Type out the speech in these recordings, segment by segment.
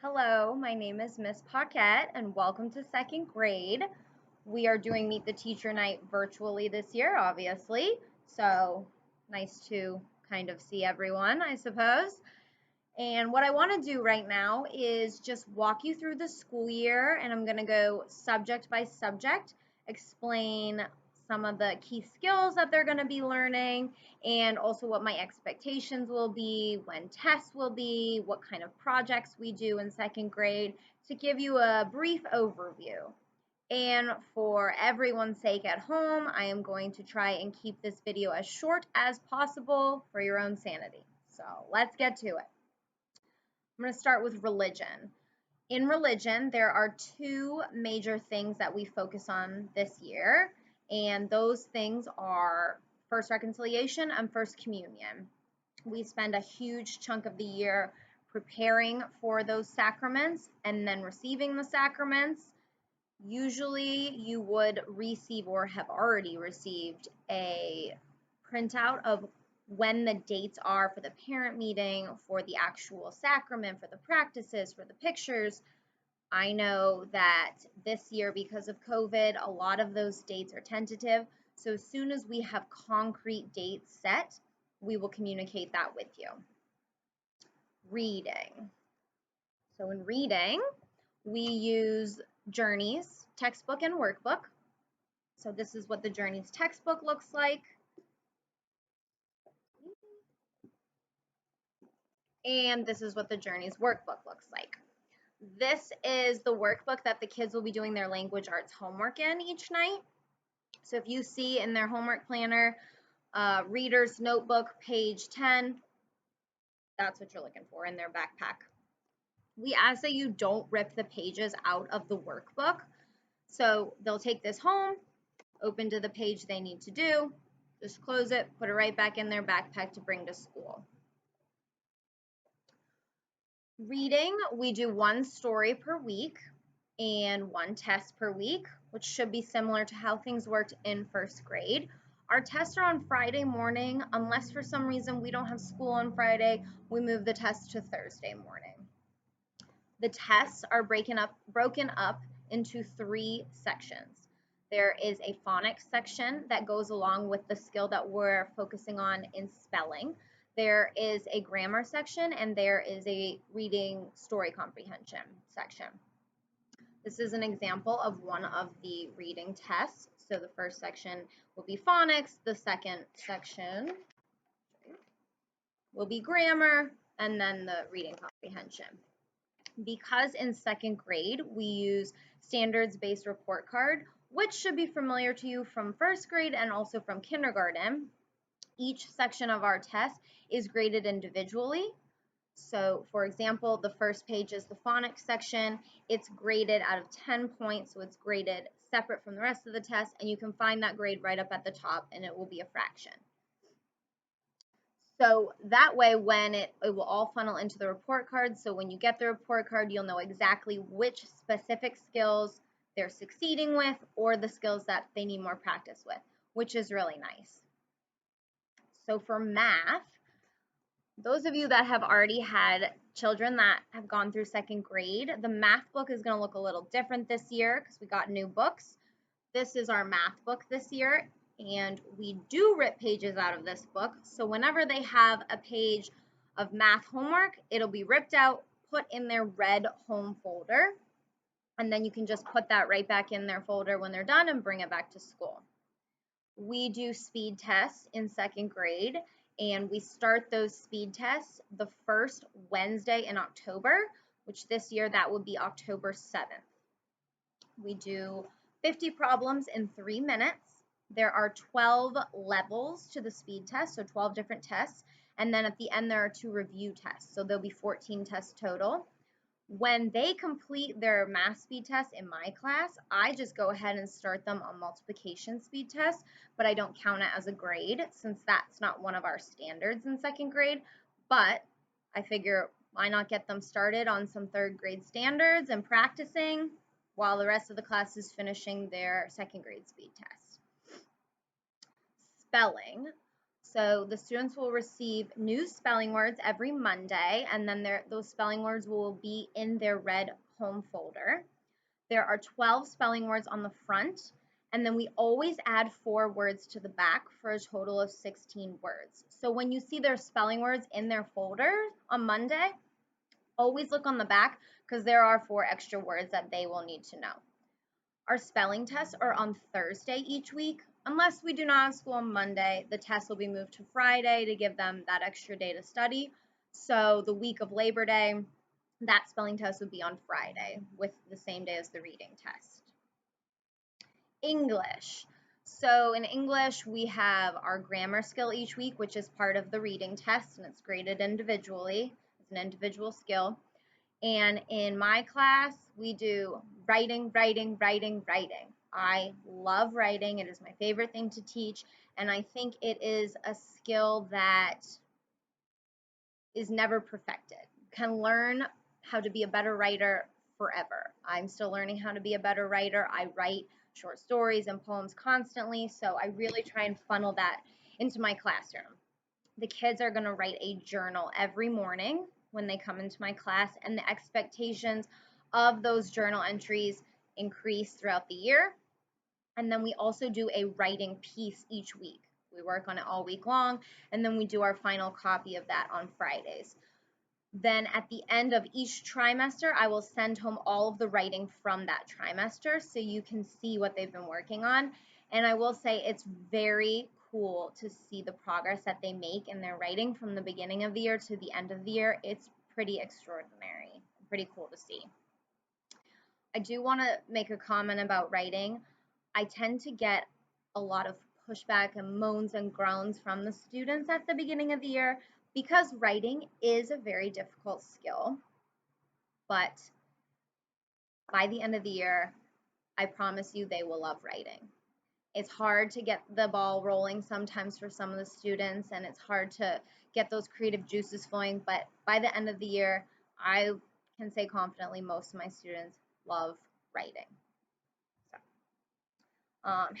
Hello, my name is Miss Paquet, and welcome to second grade. We are doing Meet the Teacher Night virtually this year, obviously. So nice to kind of see everyone, I suppose. And what I want to do right now is just walk you through the school year, and I'm going to go subject by subject, explain some of the key skills that they're going to be learning, and also what my expectations will be, when tests will be, what kind of projects we do in second grade, to give you a brief overview. And for everyone's sake at home, I am going to try and keep this video as short as possible for your own sanity. So let's get to it. I'm going to start with religion. In religion, there are two major things that we focus on this year, and those things are First Reconciliation and First Communion. We spend a huge chunk of the year preparing for those sacraments and then receiving the sacraments. Usually, you would receive or have already received a printout of when the dates are for the parent meeting, for the actual sacrament, for the practices, for the pictures. I know that this year, because of COVID, a lot of those dates are tentative. So as soon as we have concrete dates set, we will communicate that with you. Reading. So in reading, we use Journeys textbook and workbook. So this is what the Journeys textbook looks like. And this is what the Journeys workbook looks like. This is the workbook that the kids will be doing their language arts homework in each night. So if you see in their homework planner, reader's notebook, page 10, that's what you're looking for in their backpack. We ask that you don't rip the pages out of the workbook. So they'll take this home, open to the page they need to do, just close it, put it right back in their backpack to bring to school. Reading, we do one story per week and one test per week, which should be similar to how things worked in first grade. Our tests are on Friday morning. Unless for some reason we don't have school on Friday, we move the test to Thursday morning. The tests are broken up into 3 sections. There is a phonics section that goes along with the skill that we're focusing on in spelling. There is a grammar section, and there is a reading story comprehension section. This is an example of one of the reading tests. So the first section will be phonics, the second section will be grammar, and then the reading comprehension. Because in second grade we use standards-based report card, which should be familiar to you from first grade and also from kindergarten, each section of our test is graded individually. So for example, the first page is the phonics section. It's graded out of 10 points, so it's graded separate from the rest of the test, and you can find that grade right up at the top, and it will be a fraction. So that way, when it will all funnel into the report card, so when you get the report card, you'll know exactly which specific skills they're succeeding with or the skills that they need more practice with, which is really nice. So for math, those of you that have already had children that have gone through second grade, the math book is going to look a little different this year because we got new books. This is our math book this year, and we do rip pages out of this book. So whenever they have a page of math homework, it'll be ripped out, put in their red home folder, and then you can just put that right back in their folder when they're done and bring it back to school. We do speed tests in second grade, and we start those speed tests the first Wednesday in October, which this year that would be October 7th. We do 50 problems in 3 minutes. There are 12 levels to the speed test, so 12 different tests. And then at the end, there are 2 review tests, so there'll be 14 tests total. When they complete their math speed test in my class, I just go ahead and start them on multiplication speed test, but I don't count it as a grade since that's not one of our standards in second grade. But I figure why not get them started on some third grade standards and practicing while the rest of the class is finishing their second grade speed test. Spelling. So the students will receive new spelling words every Monday, and then those spelling words will be in their red home folder. There are 12 spelling words on the front, and then we always add 4 words to the back for a total of 16 words. So when you see their spelling words in their folder on Monday, always look on the back because there are 4 extra words that they will need to know. Our spelling tests are on Thursday each week. Unless we do not have school on Monday, the test will be moved to Friday to give them that extra day to study. So the week of Labor Day, that spelling test would be on Friday with the same day as the reading test. English. So in English, we have our grammar skill each week, which is part of the reading test, and it's graded individually. It's an individual skill. And in my class, we do writing, writing, writing, writing. I love writing. It is my favorite thing to teach. And I think it is a skill that is never perfected. You can learn how to be a better writer forever. I'm still learning how to be a better writer. I write short stories and poems constantly. So I really try and funnel that into my classroom. The kids are going to write a journal every morning when they come into my class, and the expectations of those journal entries increase throughout the year. And then we also do a writing piece each week. We work on it all week long, and then we do our final copy of that on Fridays. Then at the end of each trimester, I will send home all of the writing from that trimester so you can see what they've been working on. And I will say it's very cool to see the progress that they make in their writing from the beginning of the year to the end of the year. It's pretty extraordinary, pretty cool to see. I do want to make a comment about writing. I tend to get a lot of pushback and moans and groans from the students at the beginning of the year because writing is a very difficult skill. But by the end of the year, I promise you they will love writing. It's hard to get the ball rolling sometimes for some of the students, and it's hard to get those creative juices flowing. But by the end of the year, I can say confidently most of my students love writing.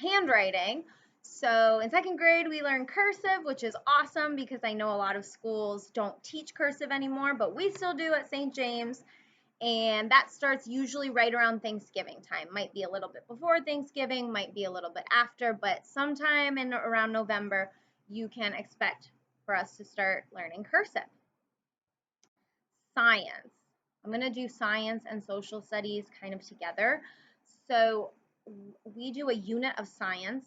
Handwriting. So in second grade, we learn cursive, which is awesome because I know a lot of schools don't teach cursive anymore, but we still do at St. James. And that starts usually right around Thanksgiving time. Might be a little bit before Thanksgiving, might be a little bit after, but sometime in around November, you can expect for us to start learning cursive. Science. I'm going to do science and social studies kind of together. So we do a unit of science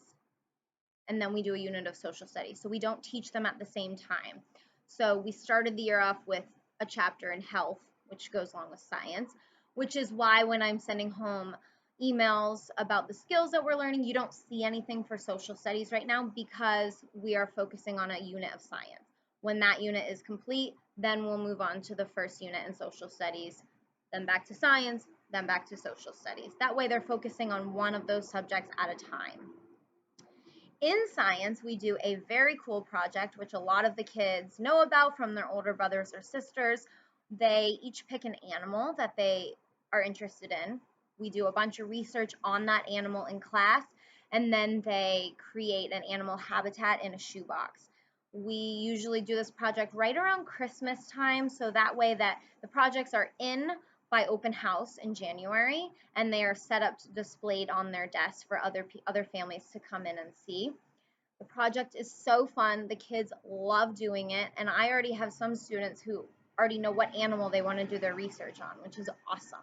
and then we do a unit of social studies. So we don't teach them at the same time. So we started the year off with a chapter in health, which goes along with science, which is why when I'm sending home emails about the skills that we're learning, you don't see anything for social studies right now because we are focusing on a unit of science. When that unit is complete, then we'll move on to the first unit in social studies, then back to science, then back to social studies. That way they're focusing on one of those subjects at a time. In science, we do a very cool project, which a lot of the kids know about from their older brothers or sisters. They each pick an animal that they are interested in. We do a bunch of research on that animal in class, and then they create an animal habitat in a shoebox. We usually do this project right around Christmas time, so that way that the projects are in by open house in January, and they are set up displayed on their desk for other families to come in and see. The project is so fun. The kids love doing it, and I already have some students who already know what animal they want to do their research on, which is awesome.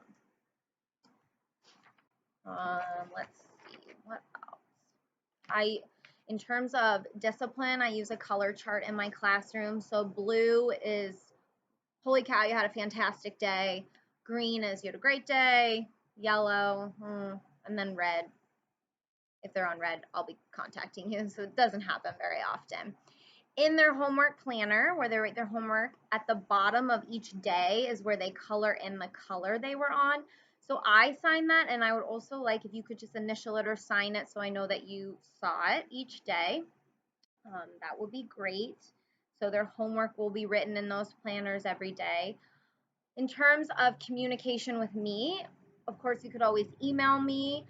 Let's see, what else? In terms of discipline, I use a color chart in my classroom. So blue is, holy cow, you had a fantastic day. Green is, you had a great day. Yellow, and then red. If they're on red, I'll be contacting you. So it doesn't happen very often. In their homework planner, where they write their homework, at the bottom of each day is where they color in the color they were on. So I sign that, and I would also like if you could just initial it or sign it so I know that you saw it each day. That would be great. So their homework will be written in those planners every day. In terms of communication with me, of course, you could always email me.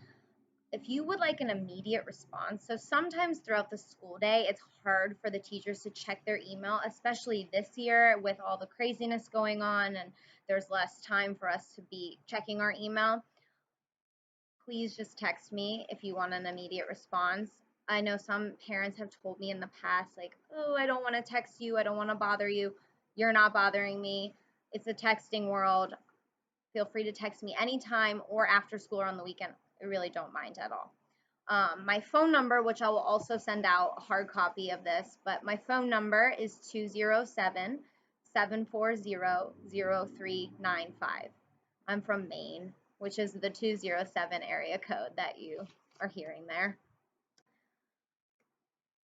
if you would like an immediate response, so sometimes throughout the school day, it's hard for the teachers to check their email, especially this year with all the craziness going on and there's less time for us to be checking our email. Please just text me if you want an immediate response. I know some parents have told me in the past, like, oh, I don't want to text you. I don't want to bother you. You're not bothering me. It's a texting world. Feel free to text me anytime or after school or on the weekend. I really don't mind at all. My phone number, which I will also send out a hard copy of this, but my phone number is 207 740 0395. I'm from Maine, which is the 207 area code that you are hearing there.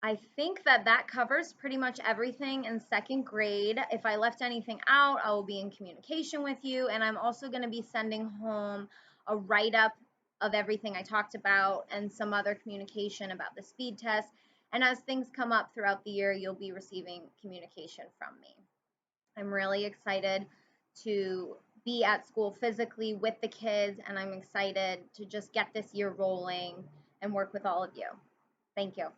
I think that that covers pretty much everything in second grade. If I left anything out, I will be in communication with you. And I'm also going to be sending home a write up of everything I talked about and some other communication about the speed test. And as things come up throughout the year, you'll be receiving communication from me. I'm really excited to be at school physically with the kids, and I'm excited to just get this year rolling and work with all of you. Thank you.